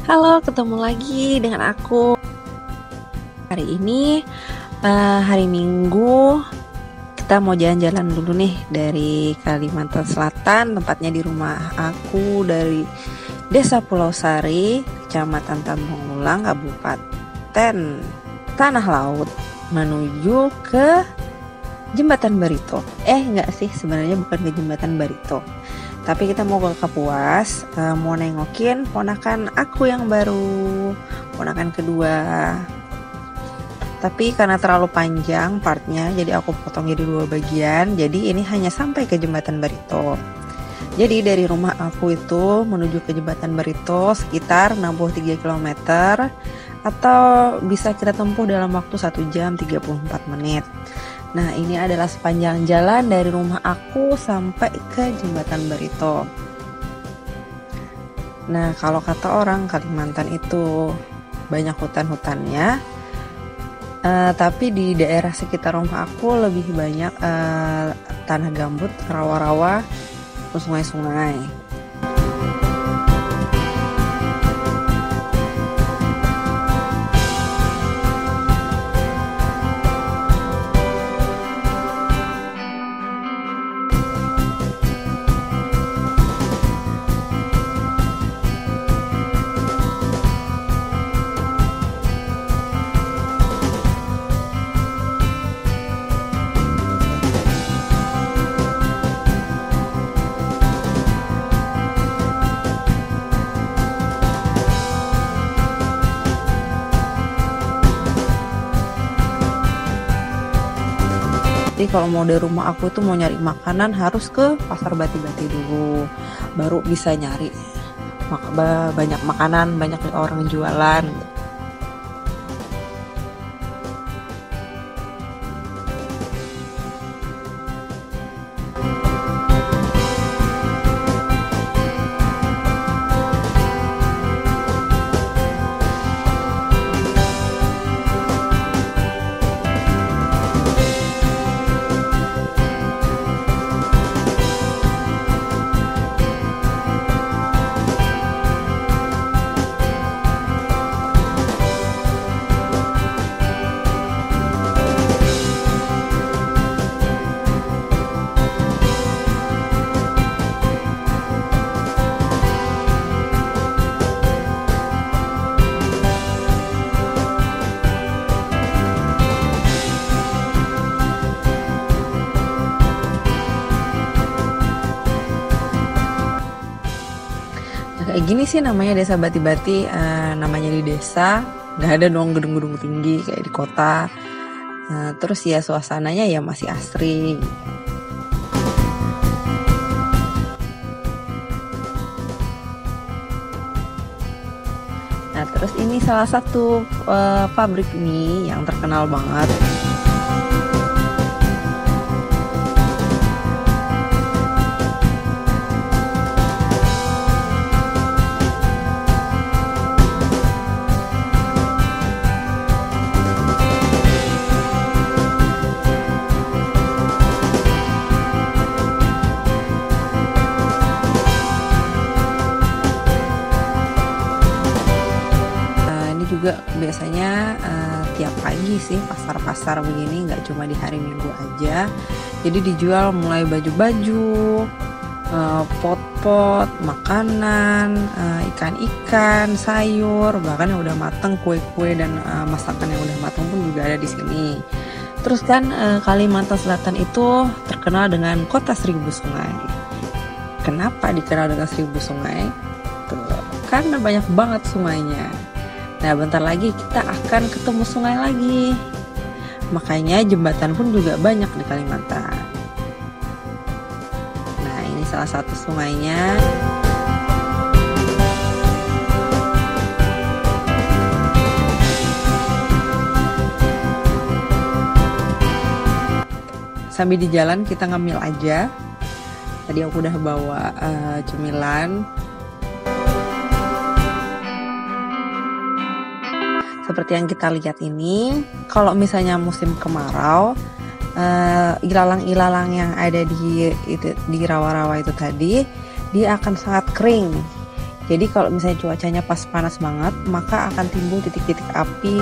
Halo, ketemu lagi dengan aku. Hari ini hari Minggu, kita mau jalan-jalan dulu nih dari Kalimantan Selatan, tempatnya di rumah aku dari Desa Pulau Sari, Kecamatan Tambung Ulang, Kabupaten Tanah Laut, menuju ke Jembatan Barito. Enggak sih, sebenarnya bukan ke Jembatan Barito. Tapi kita mau ke Kapuas, mau nengokin ponakan aku yang baru, ponakan kedua. Tapi karena terlalu panjang partnya, jadi aku potong jadi 2 bagian. Jadi ini hanya sampai ke Jembatan Barito. Jadi dari rumah aku itu menuju ke Jembatan Barito sekitar 63 km, atau bisa kita tempuh dalam waktu 1 jam 34 menit. Nah, ini adalah sepanjang jalan dari rumah aku sampai ke Jembatan Barito. Nah, kalau kata orang Kalimantan itu banyak hutan-hutannya, tapi di daerah sekitar rumah aku lebih banyak tanah gambut, rawa-rawa, sungai-sungai. Jadi kalau mau dari rumah aku itu mau nyari makanan harus ke pasar Bati-Bati dulu, baru bisa nyari banyak makanan, banyak orang jualan. Kayak gini sih namanya Desa Bati-Bati, namanya di desa, nggak ada dong gedung-gedung tinggi kayak di kota. Terus ya suasananya ya masih asri. Nah, terus ini salah satu pabrik mie yang terkenal banget. Juga biasanya tiap pagi sih pasar-pasar begini, nggak cuma di hari Minggu aja. Jadi dijual mulai baju-baju, pot-pot, makanan, ikan-ikan, sayur, bahkan yang udah mateng, kue-kue dan masakan yang udah mateng pun juga ada di sini. Terus kan Kalimantan Selatan itu terkenal dengan kota 1000 sungai. Kenapa dikenal dengan 1000 sungai? Tuh, karena banyak banget sungainya. Nah, bentar lagi kita akan ketemu sungai lagi. Makanya jembatan pun juga banyak di Kalimantan. Nah, ini salah satu sungainya. Sambil di jalan kita ngemil aja. Tadi aku udah bawa cemilan. Seperti yang kita lihat ini, kalau misalnya musim kemarau, ilalang-ilalang yang ada di rawa-rawa itu tadi, dia akan sangat kering. Jadi kalau misalnya cuacanya pas panas banget, maka akan timbul titik-titik api.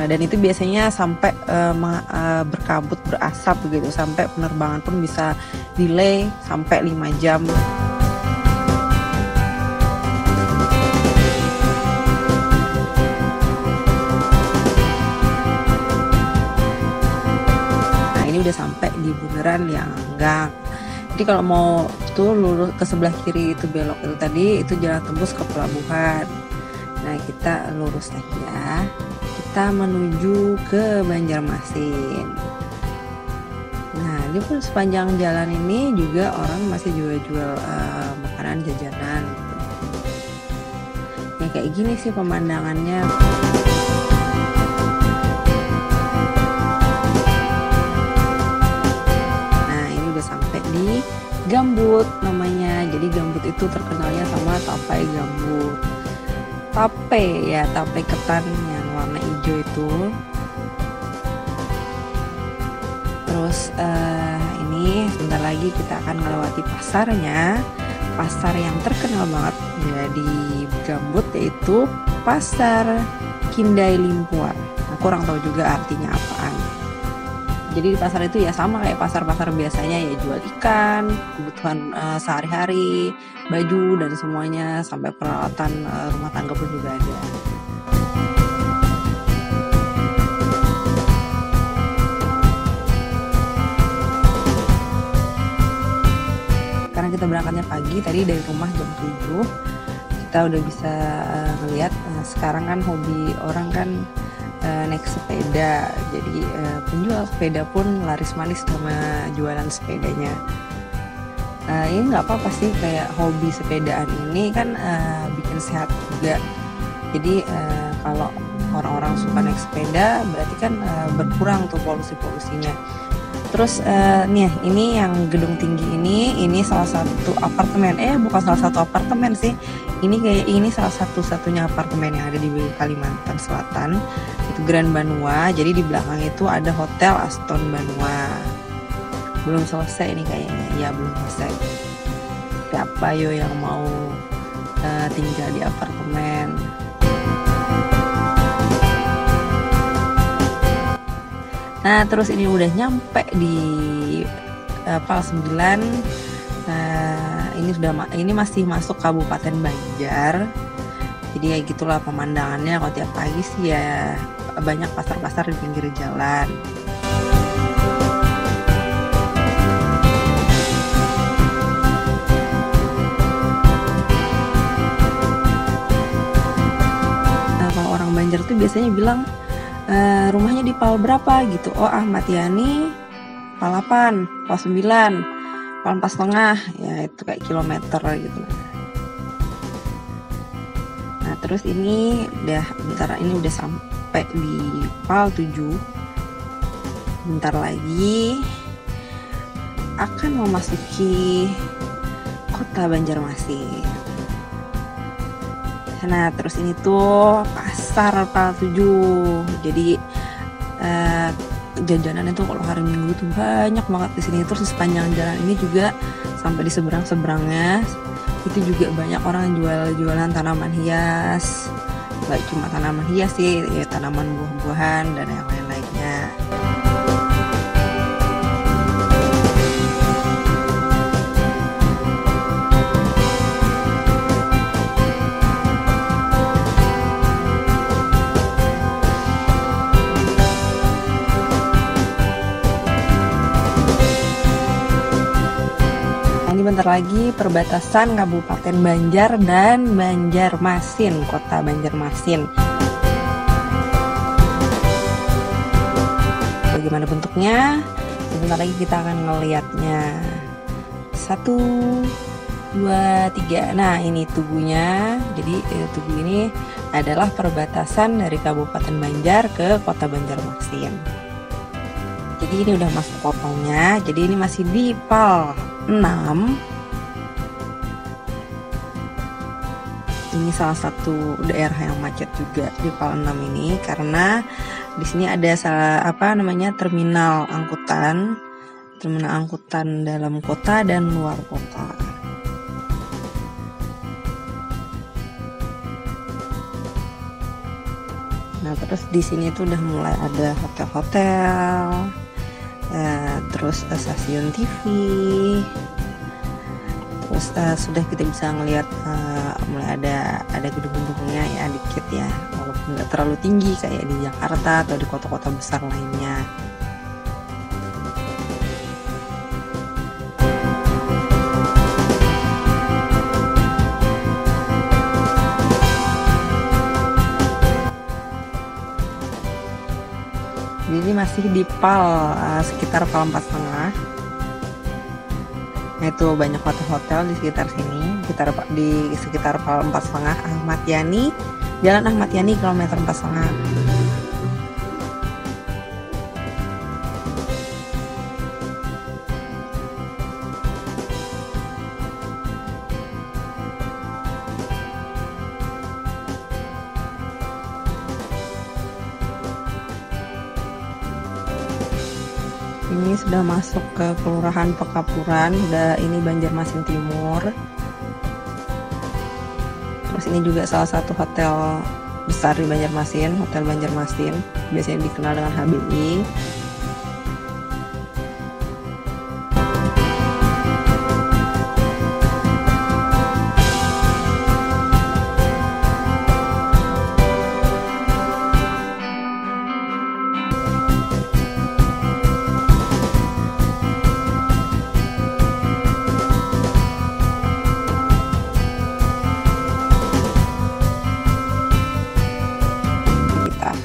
Dan itu biasanya sampai berkabut, berasap begitu, sampai penerbangan pun bisa delay sampai 5 jam. Nah, ini udah sampai di bundaran Lianggang. Jadi kalau mau tuh lurus ke sebelah kiri itu belok itu tadi, itu jalan tembus ke pelabuhan. Nah, kita lurus aja. Kita menuju ke Banjarmasin. Nah, ini pun sepanjang jalan ini juga orang masih jual-jual makanan jajanan gitu. Ya kayak gini sih pemandangannya. Nah, ini udah sampai di Gambut namanya. Jadi Gambut itu terkenalnya sama tape gambut. Tape ya, tape ketan yang warna hijau itu. Terus ini sebentar lagi kita akan melewati pasarnya, pasar yang terkenal banget ya di Gambut, yaitu Pasar Kindai Limpuan. Nah, kurang tahu juga artinya apaan. Jadi di pasar itu ya sama kayak pasar-pasar biasanya, ya jual ikan, kebutuhan sehari-hari, baju dan semuanya, sampai peralatan rumah tangga pun juga ada. Karena kita berangkatnya pagi, tadi dari rumah jam 7, kita udah bisa ngeliat sekarang kan hobi orang kan naik sepeda. Jadi penjual sepeda pun laris manis sama jualan sepedanya. Ini nggak apa-apa sih, kayak hobi sepedaan ini kan bikin sehat juga. Jadi kalau orang-orang suka naik sepeda berarti kan berkurang tuh polusi-polusinya. Terus nih ini yang gedung tinggi ini salah satu apartemen, bukan salah satu apartemen sih, ini salah satu-satunya apartemen yang ada di Kalimantan Selatan, itu Grand Banua. Jadi di belakang itu ada Hotel Aston Banua. Belum selesai ini kayaknya, ya belum selesai. Siapa yo yang mau tinggal di apartemen? Nah, terus ini udah nyampe di Pal 9. Ini masih masuk Kabupaten Banjar. Jadi ya gitulah pemandangannya. Kalau tiap pagi sih ya banyak pasar-pasar di pinggir jalan. Nah, kalau orang Banjar tuh biasanya bilang rumahnya di Pal berapa gitu. Oh, Ahmad Yani Pal 8, Pal 9, Pal 4,5, ya itu kayak kilometer gitu. Nah, terus ini udah sampai di Pal 7. Bentar lagi akan memasuki kota Banjarmasin. Nah, terus ini tuh pasar Pal 7. Jadi jajanan itu kalau hari Minggu tuh banyak banget di sini. Terus di sepanjang jalan ini juga sampai di seberang-seberangnya itu juga banyak orang jualan tanaman hias. Gak cuma tanaman hias sih, ya tanaman buah-buahan dan yang lain-lainnya. Bentar lagi perbatasan Kabupaten Banjar dan Banjarmasin, kota Banjarmasin. Bagaimana bentuknya? Sebentar lagi kita akan ngelihatnya. 1, 2, 3. Nah, ini tugunya. Jadi tugu ini adalah perbatasan dari Kabupaten Banjar ke kota Banjarmasin. Jadi ini udah masuk kotanya. Jadi ini masih di Pal 6. Ini salah satu daerah yang macet juga di Pal 6 ini, karena di sini ada terminal angkutan dalam kota dan luar kota. Nah, terus di sini tuh udah mulai ada hotel-hotel, terus stasiun TV, terus sudah kita bisa ngelihat mulai ada gedung-gedungnya ya dikit ya, walaupun nggak terlalu tinggi kayak di Jakarta atau di kota-kota besar lainnya. Jadi masih di PAL, sekitar PAL 4,5. Nah, itu banyak hotel-hotel di sekitar sini, di sekitar PAL 4,5. Ahmad Yani, Jalan Ahmad Yani kilometer 4,5. Ini sudah masuk ke Kelurahan Pekapuran, udah ini Banjarmasin Timur. Terus ini juga salah satu hotel besar di Banjarmasin, Hotel Banjarmasin, biasanya dikenal dengan HBI.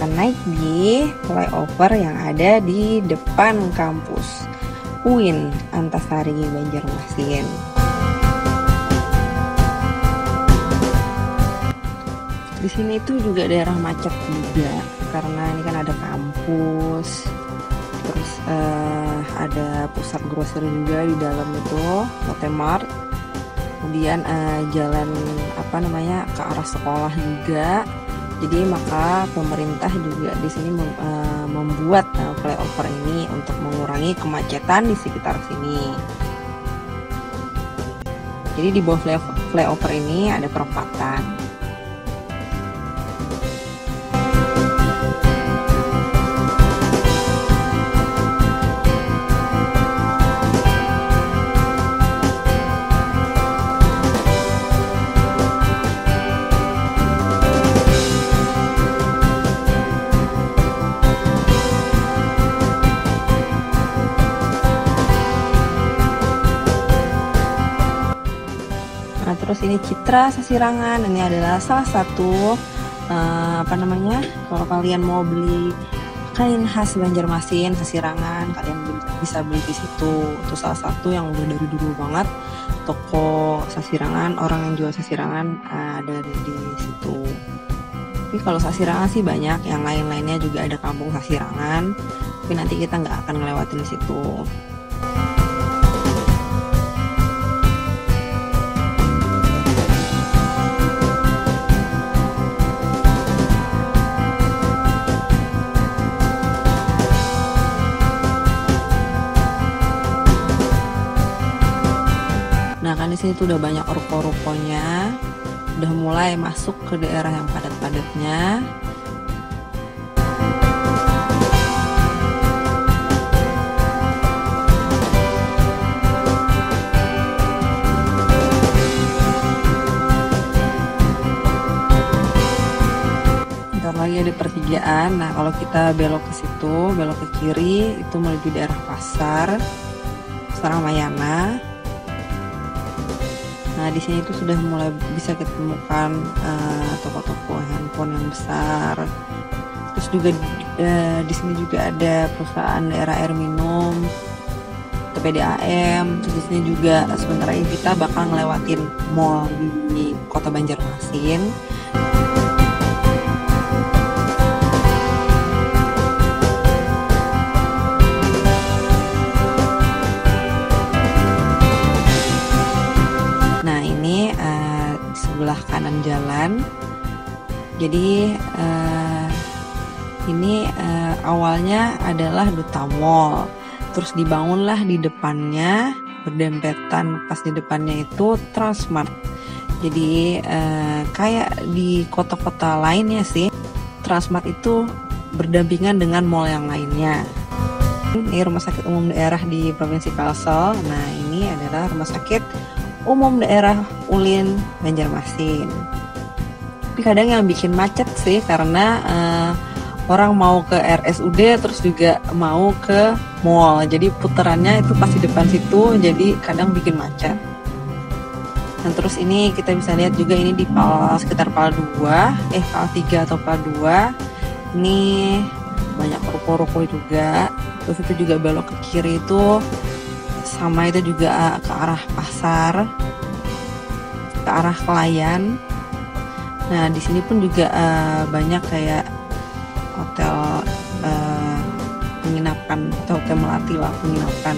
Naik di flyover yang ada di depan kampus UIN Antasari Banjarmasin. Di sini itu juga daerah macet juga karena ini kan ada kampus, terus ada pusat grocery juga di dalam itu, Lotte Mart. Kemudian jalan ke arah sekolah juga. Jadi maka pemerintah juga di sini membuat flyover ini untuk mengurangi kemacetan di sekitar sini. Jadi di bawah flyover ini ada perempatan. Nah, terus ini Citra Sasirangan, ini adalah salah satu kalau kalian mau beli kain khas Banjarmasin Sasirangan, kalian bisa beli di situ. Itu salah satu yang udah dari dulu banget toko Sasirangan, orang yang jual Sasirangan ada di situ. Tapi kalau Sasirangan sih banyak, yang lain-lainnya juga ada kampung Sasirangan, tapi nanti kita nggak akan ngelewatin situ. Nah, kan di sini tuh udah banyak ruko-rukonya, udah mulai masuk ke daerah yang padat-padatnya. Bentar lagi ada pertigaan. Nah, kalau kita belok ke situ, belok ke kiri, itu menuju daerah pasar Ramayana. Nah, di sini itu sudah mulai bisa ketemukan toko-toko handphone yang besar. Terus juga di sini juga ada perusahaan daerah air minum, PDAM. Terus di sini juga sebentar lagi kita bakal ngelewatin mall di Kota Banjarmasin. Sebelah kanan jalan. Jadi ini awalnya adalah Duta Mall, terus dibangunlah di depannya berdempetan, pas di depannya itu Transmart. Jadi kayak di kota-kota lainnya sih, Transmart itu berdampingan dengan mall yang lainnya. Ini rumah sakit umum daerah di Provinsi Kalsel. Nah, ini adalah rumah sakit umum daerah Ulin, Banjarmasin. Tapi kadang yang bikin macet sih karena orang mau ke RSUD terus juga mau ke mall. Jadi puterannya itu pasti depan situ, jadi kadang bikin macet. Dan terus ini kita bisa lihat juga ini di sekitar PAL 2, PAL 3 atau PAL 2. Ini banyak ruko-ruko juga. Terus itu juga belok ke kiri itu sama itu juga ke arah pasar, ke arah Kelayan. Nah, di sini pun juga banyak kayak hotel penginapan atau hotel melati lah, penginapan.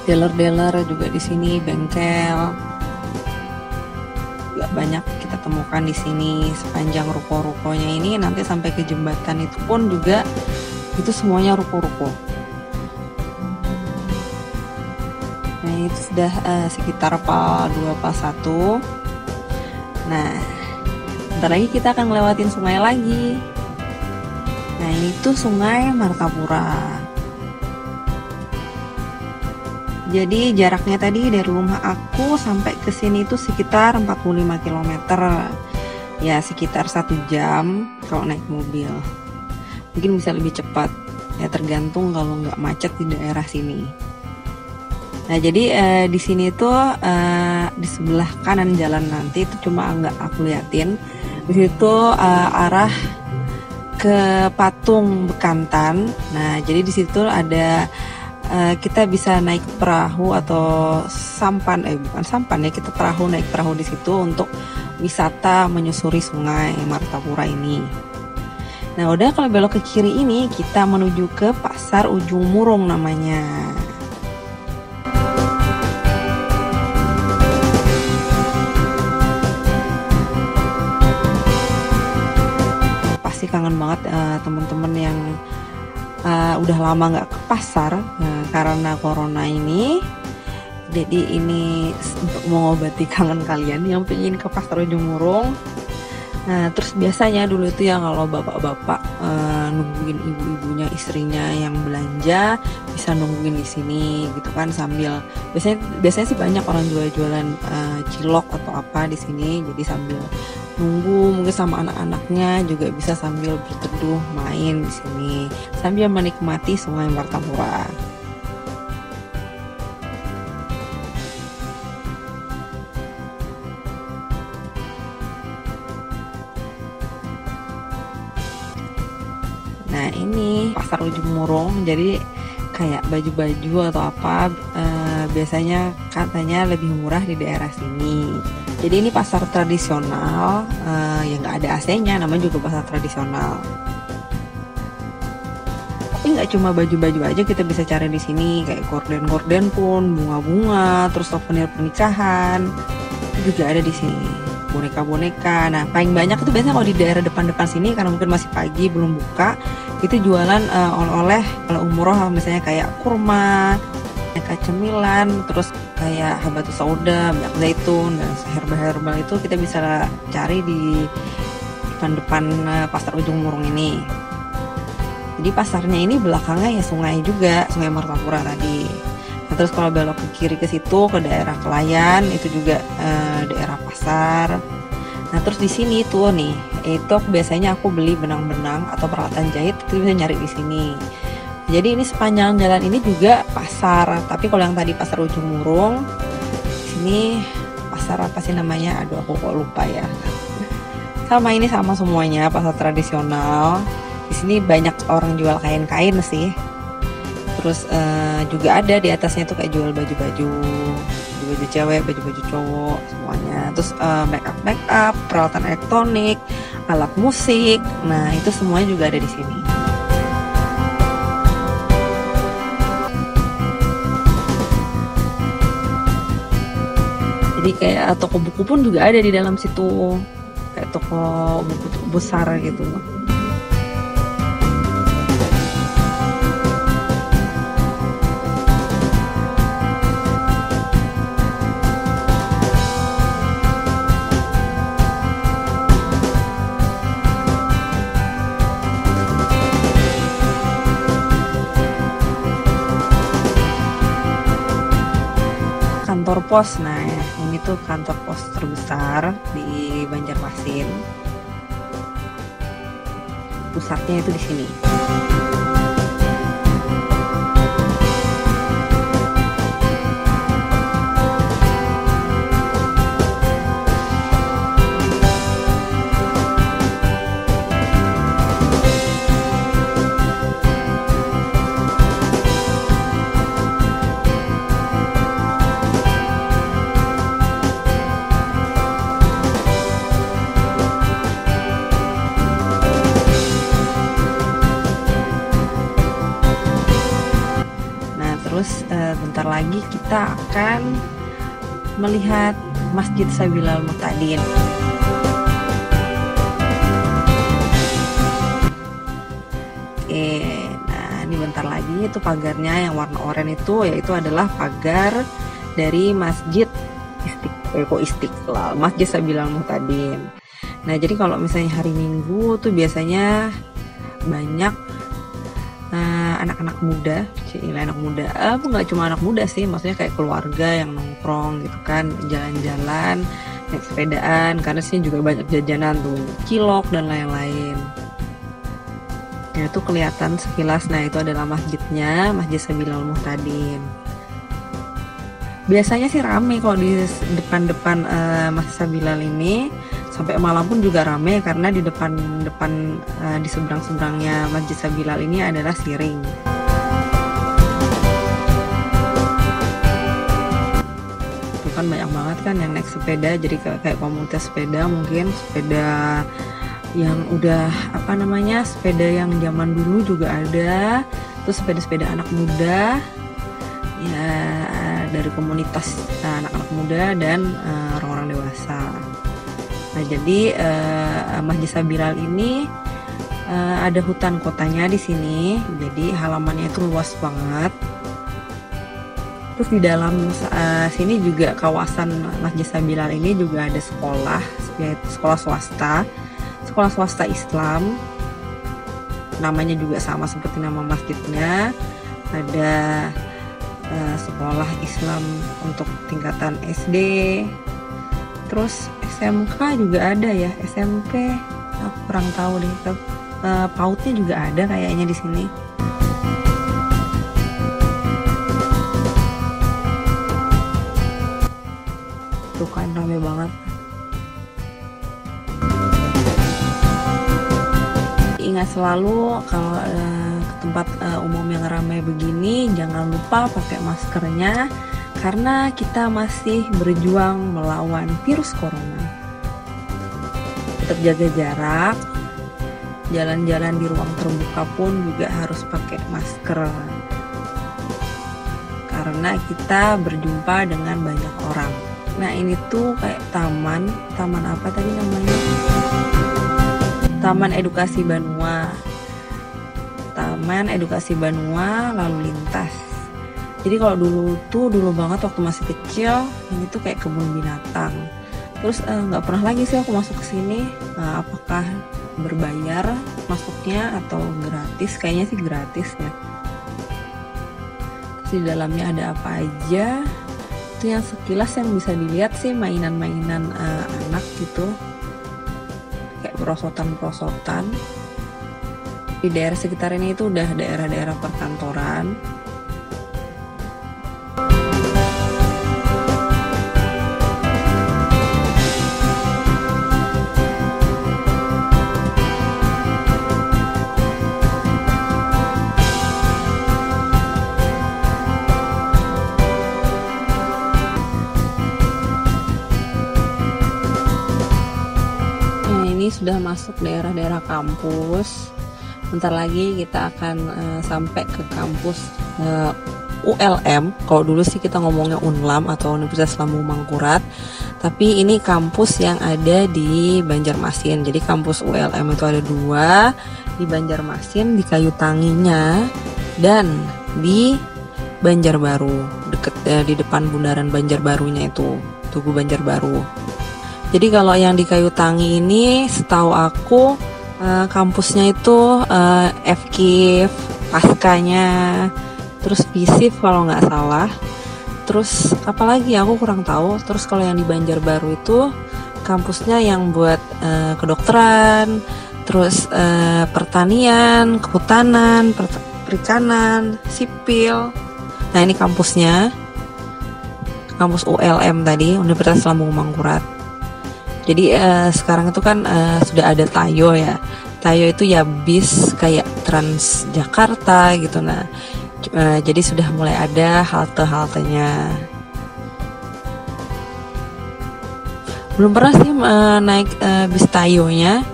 Dealer-dealer juga di sini, bengkel juga banyak kita temukan di sini sepanjang ruko-rukonya ini. Nanti sampai ke jembatan itu pun juga itu semuanya ruko-ruko. Nah, itu sudah sekitar PAL 2, PAL 1. Nah, bentar lagi kita akan ngelewatin sungai lagi. Nah, ini tuh Sungai Martapura. Jadi jaraknya tadi dari rumah aku sampai ke sini itu sekitar 45 km. Ya, sekitar 1 jam kalau naik mobil. Mungkin bisa lebih cepat. Ya, tergantung kalau nggak macet di daerah sini. Nah, jadi di sini tuh di sebelah kanan jalan nanti itu cuma nggak aku liatin. Di situ arah ke Patung Bekantan. Nah, jadi di situ ada kita bisa naik perahu atau sampan, bukan sampan ya, kita naik perahu di situ untuk wisata menyusuri Sungai Martapura ini. Nah, udah kalau belok ke kiri ini kita menuju ke Pasar Ujung Murung namanya. Pasti kangen banget teman-teman yang udah lama nggak ke pasar karena corona ini. Jadi ini untuk mengobati kangen kalian yang pengen ke Pasar Ujung Murung. Nah, terus biasanya dulu itu ya kalau bapak-bapak nungguin ibu-ibunya, istrinya yang belanja bisa nungguin di sini gitu kan, sambil biasanya sih banyak orang jualan cilok atau apa di sini. Jadi sambil nunggu mungkin sama anak-anaknya juga bisa sambil berteduh main di sini sambil menikmati Sungai Martapura. Nah, ini Pasar Ujung Murung, jadi kayak baju-baju atau apa biasanya katanya lebih murah di daerah sini. Jadi ini pasar tradisional yang nggak ada AC-nya, namanya juga pasar tradisional. Tapi nggak cuma baju-baju aja kita bisa cari di sini, kayak gorden-gorden pun, bunga-bunga, terus souvenir pernikahan juga ada di sini. Boneka-boneka. Nah, paling banyak itu biasanya kalau di daerah depan-depan sini karena mungkin masih pagi belum buka, itu jualan oleh-oleh kalau umroh, misalnya kayak kurma, kayak cemilan, terus kayak habatus sauda, minyak zaitun, dan herbal-herbal itu kita bisa cari di depan-depan Pasar Ujung Murung ini. Jadi pasarnya ini belakangnya ya sungai juga, Sungai Martapura tadi. Nah, terus kalau belok ke kiri ke situ ke daerah Kelayan itu juga daerah pasar. Nah, terus di sini tuh nih, itu biasanya aku beli benang-benang atau peralatan jahit itu bisa nyari di sini. Jadi ini sepanjang jalan ini juga pasar, tapi kalau yang tadi Pasar Ujung Murung, sini pasar apa sih namanya? Aduh, aku kok lupa ya. Sama ini sama semuanya pasar tradisional. Di sini banyak orang jual kain-kain sih. Terus juga ada di atasnya tuh kayak jual baju-baju cewek, baju-baju cowok semuanya. Terus make up, peralatan elektronik, alat musik. Nah, itu semuanya juga ada di sini. Jadi kayak toko buku pun juga ada di dalam situ, kayak toko buku besar gitu. kantor pos. Nah, ini tuh kantor pos terbesar di Banjarmasin. Pusatnya itu di sini. Terus bentar lagi kita akan melihat Masjid Sabilal Muhtadin. Nah ini bentar lagi itu pagarnya yang warna oranye yaitu adalah pagar dari Masjid Istiqlal, Masjid Sabilal Muhtadin. Nah jadi kalau misalnya hari Minggu tuh biasanya banyak anak-anak muda, anak muda, nggak cuma anak muda sih, maksudnya kayak keluarga yang nongkrong gitu kan, jalan-jalan, naik sepedaan, karena sini juga banyak jajanan tuh, cilok dan lain-lain. Nah itu kelihatan sekilas, nah itu adalah masjidnya, Masjid Sabilal Muhtadin. Biasanya sih rame kalau di depan-depan Masjid Sabilal ini. Sampai malam pun juga ramai karena di depan di seberang-seberangnya Masjid Sabilal ini adalah siring. Itu kan banyak banget kan yang naik sepeda, jadi kayak komunitas sepeda, mungkin sepeda yang udah sepeda yang zaman dulu juga ada, terus sepeda-sepeda anak muda ya, dari komunitas anak-anak muda dan orang-orang dewasa. Nah jadi Masjid Sabilal ini ada hutan kotanya di sini, jadi halamannya itu luas banget. Terus di dalam sini juga kawasan Masjid Sabilal ini juga ada sekolah, yaitu sekolah swasta Islam. Namanya juga sama seperti nama masjidnya. Ada sekolah Islam untuk tingkatan SD. Terus SMK juga ada ya, SMP. Aku kurang tahu deh. PAUD-nya juga ada kayaknya di sini. Tuh kan rame banget. Ingat selalu kalau ke tempat umum yang ramai begini, jangan lupa pakai maskernya. Karena kita masih berjuang melawan virus corona. Tetap jaga jarak, jalan-jalan di ruang terbuka pun juga harus pakai masker. Karena kita berjumpa dengan banyak orang. Nah ini tuh kayak taman apa tadi namanya? Taman Edukasi Banua. Taman Edukasi Banua lalu lintas. Jadi kalau dulu banget waktu masih kecil, ini tuh kayak kebun binatang. Terus nggak pernah lagi sih aku masuk ke sini. Apakah berbayar masuknya atau gratis? Kayaknya sih gratis ya. Terus di dalamnya ada apa aja? Itu yang sekilas yang bisa dilihat sih mainan-mainan anak gitu. Kayak perosotan-perosotan. Di daerah sekitar ini itu udah daerah-daerah perkantoran. Sudah masuk daerah-daerah kampus. Bentar lagi kita akan sampai ke kampus ULM. Kalau dulu sih kita ngomongnya UNLAM atau Universitas Lambung Mangkurat, tapi ini kampus yang ada di Banjarmasin. Jadi kampus ULM itu ada 2, di Banjarmasin, di Kayutanginya, dan di Banjarbaru, deket di depan bundaran Banjarbarunya itu, Tugu Banjarbaru. Jadi kalau yang di Kayutangi ini setahu aku kampusnya itu FKIP, Paskanya, terus FISIP kalau nggak salah. Terus apalagi aku kurang tahu. Terus kalau yang di Banjarbaru itu kampusnya yang buat kedokteran, terus pertanian, kehutanan, perikanan, sipil. Nah ini kampusnya, kampus ULM tadi, Universitas Lambung Mangkurat. Jadi sekarang itu kan sudah ada Tayo ya. Tayo itu ya bis kayak Transjakarta gitu. Nah jadi sudah mulai ada halte-haltenya. Belum pernah sih naik bis Tayonya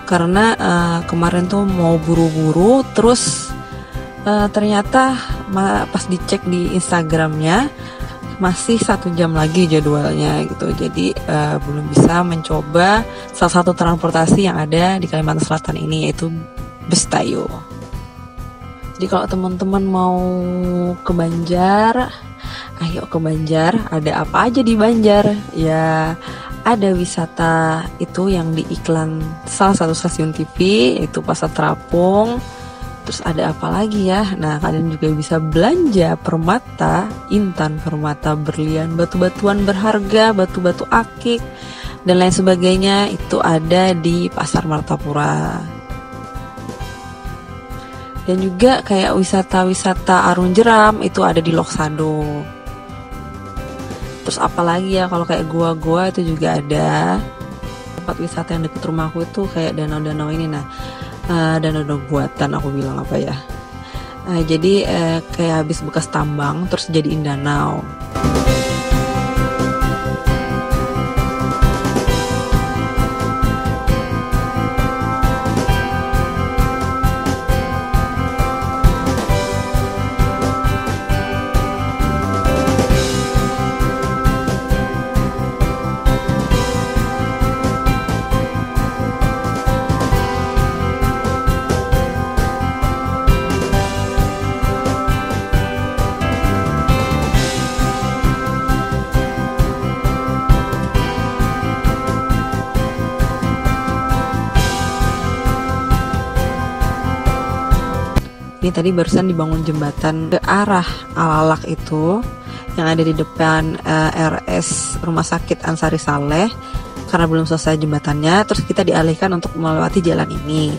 karena kemarin tuh mau buru-buru, terus ternyata pas dicek di Instagramnya masih 1 jam lagi jadwalnya gitu. Jadi belum bisa mencoba salah satu transportasi yang ada di Kalimantan Selatan ini, yaitu bus Tayo. Jadi kalau teman-teman mau ke Banjar, ayo ke Banjar. Ada apa aja di Banjar? Ya ada wisata itu yang di iklan salah satu stasiun TV, yaitu Pasar Terapung. Terus ada apa lagi ya? Nah kalian juga bisa belanja permata, intan permata, berlian, batu-batuan berharga, batu-batu akik, dan lain sebagainya. Itu ada di Pasar Martapura. Dan juga kayak wisata-wisata Arung Jeram itu ada di Loksado. Terus apalagi ya, kalau kayak gua-gua itu juga ada. Tempat wisata yang deket rumahku itu kayak danau-danau ini. Nah danau-danau buatan aku bilang apa ya. Jadi kayak habis bekas tambang terus jadiin danau. Ini tadi barusan dibangun jembatan ke arah Alalak itu yang ada di depan RS Rumah Sakit Ansari Saleh. Karena belum selesai jembatannya, terus kita dialihkan untuk melewati jalan ini.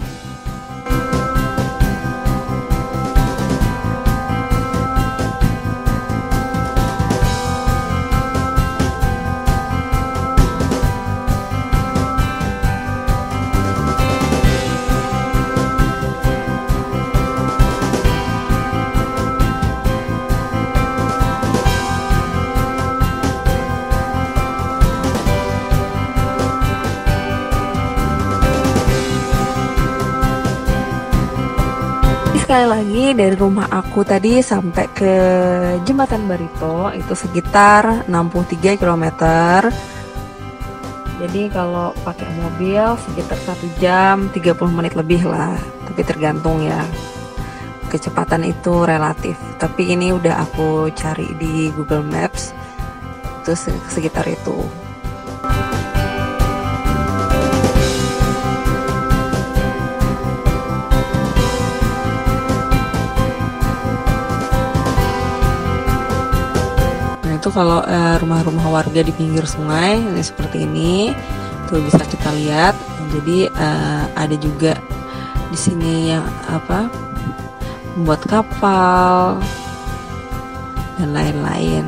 Sekali lagi dari rumah aku tadi sampai ke Jembatan Barito itu sekitar 63 km. Jadi kalau pakai mobil sekitar 1 jam 30 menit lebih lah. Tapi tergantung ya. Kecepatan itu relatif. Tapi ini udah aku cari di Google Maps. Itu sekitar itu. Itu kalau rumah-rumah warga di pinggir sungai ini seperti ini tuh bisa kita lihat. Jadi ada juga di sini yang membuat kapal dan lain-lain.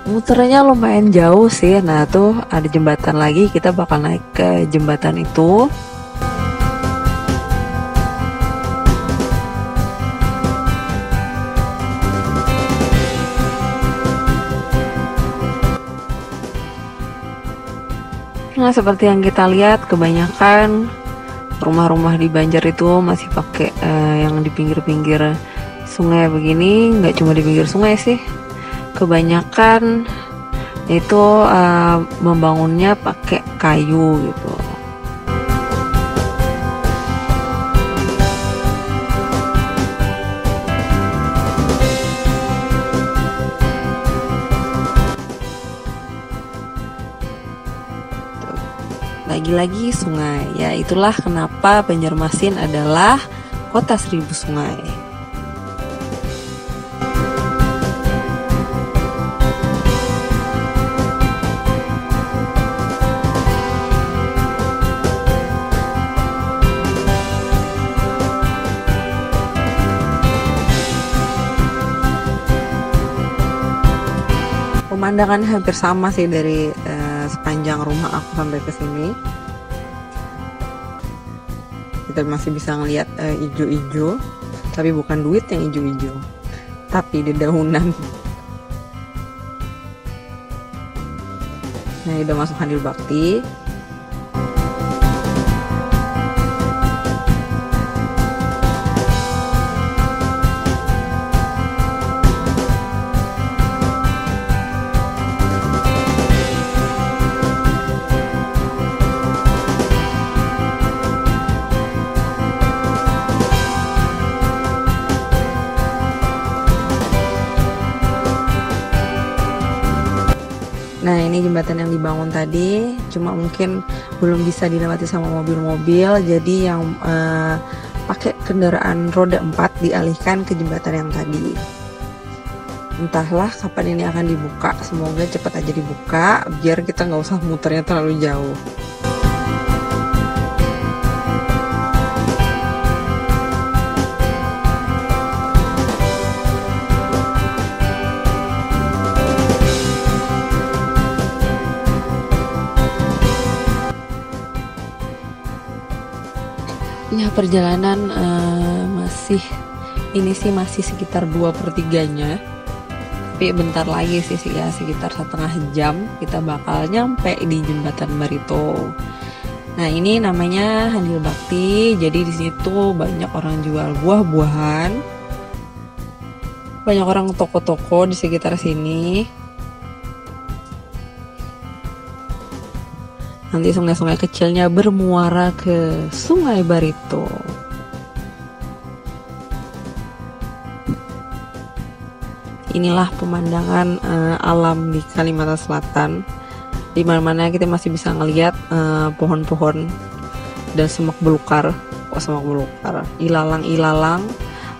Muternya lumayan jauh sih. Nah tuh ada jembatan lagi, kita bakal naik ke jembatan itu. Nah seperti yang kita lihat, kebanyakan rumah-rumah di Banjar itu masih pakai yang di pinggir-pinggir sungai begini. Nggak cuma di pinggir sungai sih, kebanyakan itu membangunnya pakai kayu gitu. Lagi-lagi sungai. Ya itulah kenapa Banjarmasin adalah kota 1000 sungai. Pemandangannya hampir sama sih dari sepanjang rumah aku sampai ke sini. Kita masih bisa ngelihat ijo-ijo, tapi bukan duit yang ijo-ijo, tapi dedaunan. Nah, udah masuk Handil Bakti. Nah, ini jembatan yang dibangun tadi, cuma mungkin belum bisa dilewati sama mobil-mobil, jadi yang pakai kendaraan roda 4 dialihkan ke jembatan yang tadi. Entahlah kapan ini akan dibuka, semoga cepat aja dibuka, biar kita nggak usah muternya terlalu jauh. Ya, perjalanan masih sekitar 2/3-nya, tapi bentar lagi sih ya, sekitar setengah jam kita bakal nyampe di jembatan Barito. Nah, ini namanya Handil Bakti, jadi di situ banyak orang jual buah-buahan, banyak orang toko-toko di sekitar sini. Nanti sungai-sungai kecilnya bermuara ke Sungai Barito. Inilah pemandangan alam di Kalimantan Selatan. Di mana-mana kita masih bisa ngelihat pohon-pohon dan semak belukar. Semak belukar, ilalang-ilalang,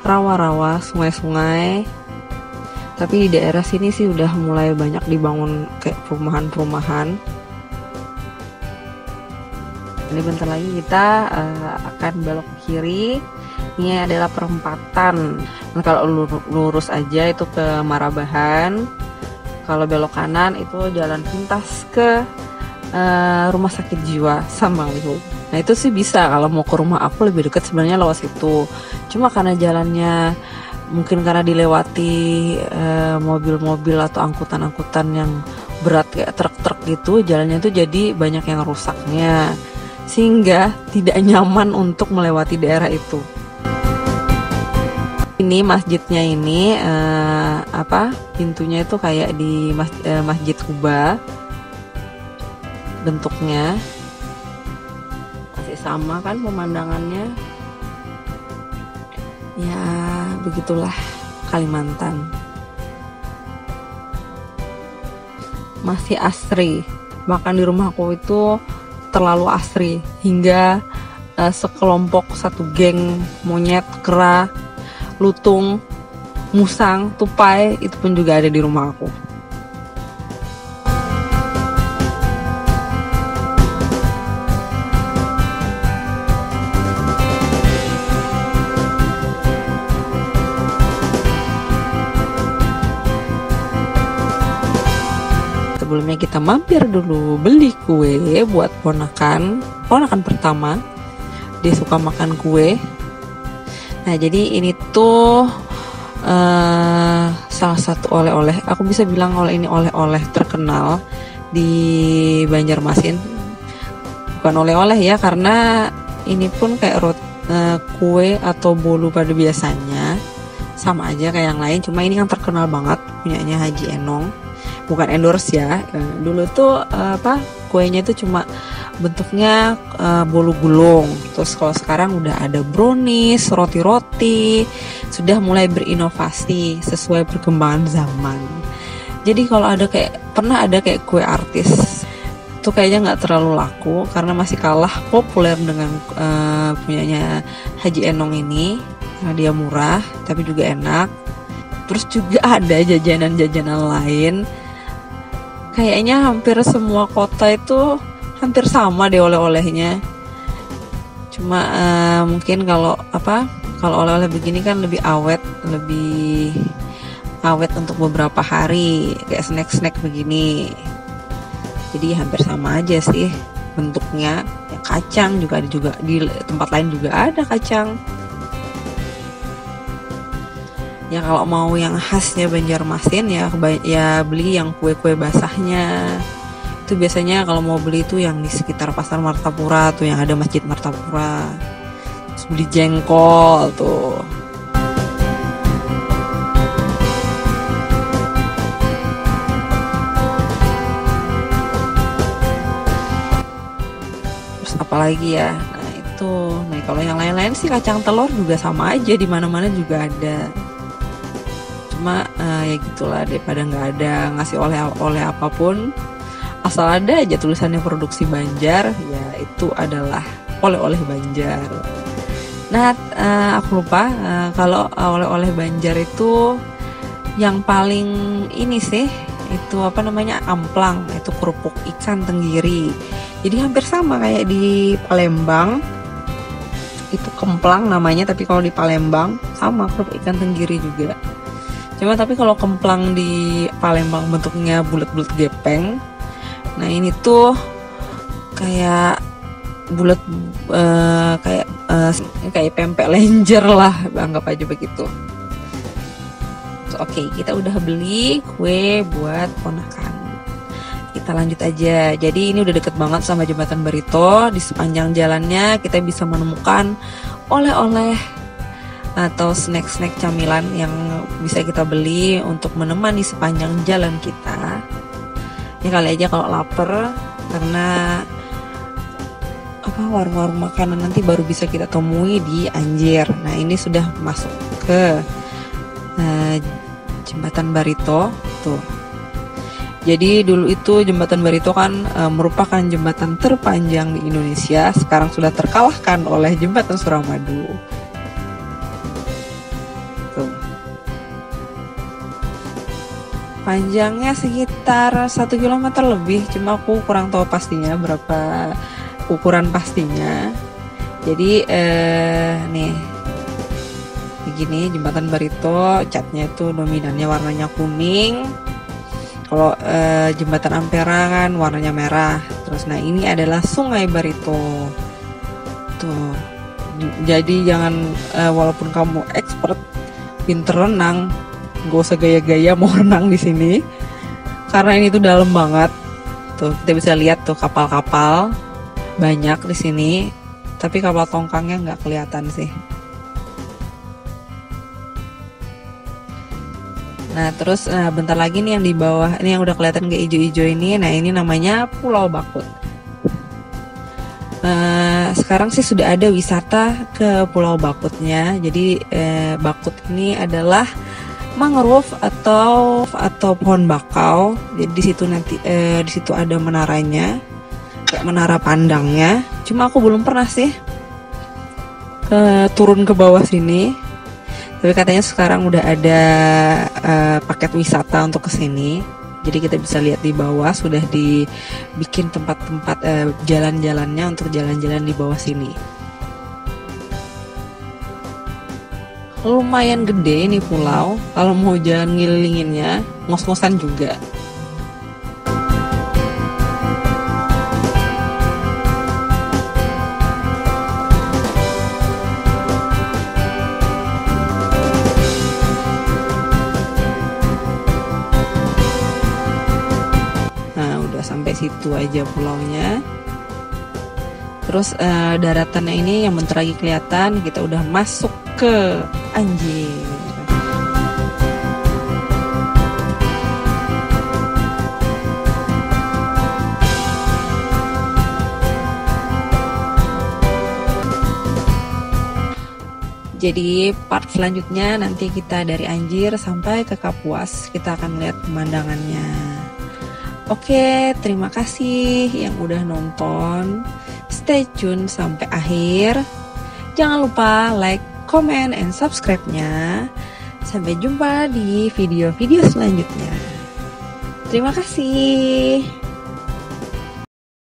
rawa-rawa, sungai-sungai. Tapi di daerah sini sih udah mulai banyak dibangun kayak perumahan-perumahan. Ini bentar lagi kita akan belok ke kiri. Ini adalah perempatan. Nah, kalau lurus aja itu ke Marabahan. Kalau belok kanan itu jalan pintas ke rumah sakit jiwa Samanglihu. Nah, itu sih bisa kalau mau ke rumah aku lebih dekat sebenarnya lewat situ. Cuma karena jalannya mungkin karena dilewati mobil-mobil atau angkutan-angkutan yang berat kayak truk-truk gitu, jalannya tuh jadi banyak yang rusaknya, sehingga tidak nyaman untuk melewati daerah itu. Ini masjidnya ini pintunya itu kayak di Masjid Kuba bentuknya, masih sama kan pemandangannya. Ya begitulah Kalimantan, masih asri. Bahkan di rumahku itu terlalu asri hingga sekelompok satu geng monyet, kera, lutung, musang, tupai itu pun juga ada di rumah aku. Sebelumnya kita mampir dulu beli kue buat ponakan pertama. Dia suka makan kue. Nah, jadi ini tuh salah satu oleh-oleh. Aku bisa bilang kalau ini oleh-oleh terkenal di Banjarmasin. Bukan oleh-oleh ya, karena ini pun kayak kue atau bolu pada biasanya. Sama aja kayak yang lain, cuma ini kan terkenal banget punyanya Haji Enong. Bukan endorse ya. Dulu tuh kuenya itu cuma bentuknya bolu gulung. Terus kalau sekarang udah ada brownies, roti-roti, sudah mulai berinovasi sesuai perkembangan zaman. Jadi kalau pernah ada kayak kue artis Itu kayaknya nggak terlalu laku karena masih kalah populer dengan punyanya Haji Enong ini, karena dia murah tapi juga enak. Terus juga ada jajanan-jajanan lain. Kayaknya hampir semua kota itu hampir sama deh oleh-olehnya. Cuma mungkin kalau oleh-oleh begini kan lebih awet untuk beberapa hari, kayak snack-snack begini. Jadi hampir sama aja sih bentuknya. Ya, kacang juga ada, juga di tempat lain juga ada kacang. Ya kalau mau yang khasnya Banjarmasin ya beli yang kue-kue basahnya. Itu biasanya kalau mau beli itu yang di sekitar Pasar Martapura tuh, yang ada Masjid Martapura. Terus beli jengkol tuh. Terus apalagi ya? Nah kalau yang lain-lain sih kacang telur juga sama aja, di mana-mana juga ada. Cuma ya gitulah, daripada nggak ada ngasih oleh-oleh apapun, asal ada aja tulisannya produksi Banjar, ya itu adalah oleh-oleh Banjar. Nah aku lupa kalau oleh-oleh Banjar itu yang paling ini sih, itu amplang, itu kerupuk ikan tenggiri. Jadi hampir sama kayak di Palembang, itu kemplang namanya, tapi kalau di Palembang sama kerupuk ikan tenggiri juga. Cuma tapi kalau kemplang di Palembang bentuknya bulat-bulat gepeng. Nah ini tuh kayak bulat, kayak pempek lenjer lah, anggap aja begitu. Oke, kita udah beli kue buat ponakan. Kita lanjut aja. Jadi ini udah deket banget sama Jembatan Barito. Di sepanjang jalannya kita bisa menemukan oleh-oleh atau snack-snack camilan yang bisa kita beli untuk menemani sepanjang jalan kita. Ya kali aja kalau lapar, karena warung-warung makanan nanti baru bisa kita temui di Anjir. Nah ini sudah masuk ke Jembatan Barito tuh. Jadi dulu itu Jembatan Barito kan merupakan jembatan terpanjang di Indonesia. Sekarang sudah terkalahkan oleh Jembatan Suramadu. Panjangnya sekitar 1 km lebih, cuma aku kurang tahu pastinya berapa ukuran pastinya. Jadi nih begini Jembatan Barito, catnya itu dominannya warnanya kuning. Kalau Jembatan Ampera kan warnanya merah. Terus nah ini adalah Sungai Barito tuh. Jadi jangan walaupun kamu expert pinter renang, gak usah gaya-gaya mau renang di sini, karena ini tuh dalam banget. Tuh kita bisa lihat tuh kapal-kapal banyak di sini, tapi kapal tongkangnya nggak kelihatan sih. Nah terus bentar lagi nih yang di bawah ini yang udah kelihatan kayak hijau-hijau ini, nah ini namanya Pulau Bakut. Sekarang sih sudah ada wisata ke Pulau Bakutnya. Jadi Bakut ini adalah mangrove atau pohon bakau. Jadi di situ nanti di situ ada menaranya, kayak menara pandangnya. Cuma aku belum pernah sih turun ke bawah sini. Tapi katanya sekarang udah ada paket wisata untuk kesini. Jadi kita bisa lihat di bawah sudah dibikin tempat-tempat jalan-jalannya untuk jalan-jalan di bawah sini. Lumayan gede nih pulau, kalau mau jalan ngelilinginnya ngos-ngosan juga. Nah udah sampai situ aja pulaunya. Terus daratannya ini yang bentar lagi kelihatan, kita udah masuk ke Anjir. Jadi part selanjutnya nanti kita dari Anjir sampai ke Kapuas, kita akan lihat pemandangannya. Oke, terima kasih yang udah nonton. Stay tune sampai akhir. Jangan lupa like, comment, and subscribe-nya. Sampai jumpa di video-video selanjutnya. Terima kasih.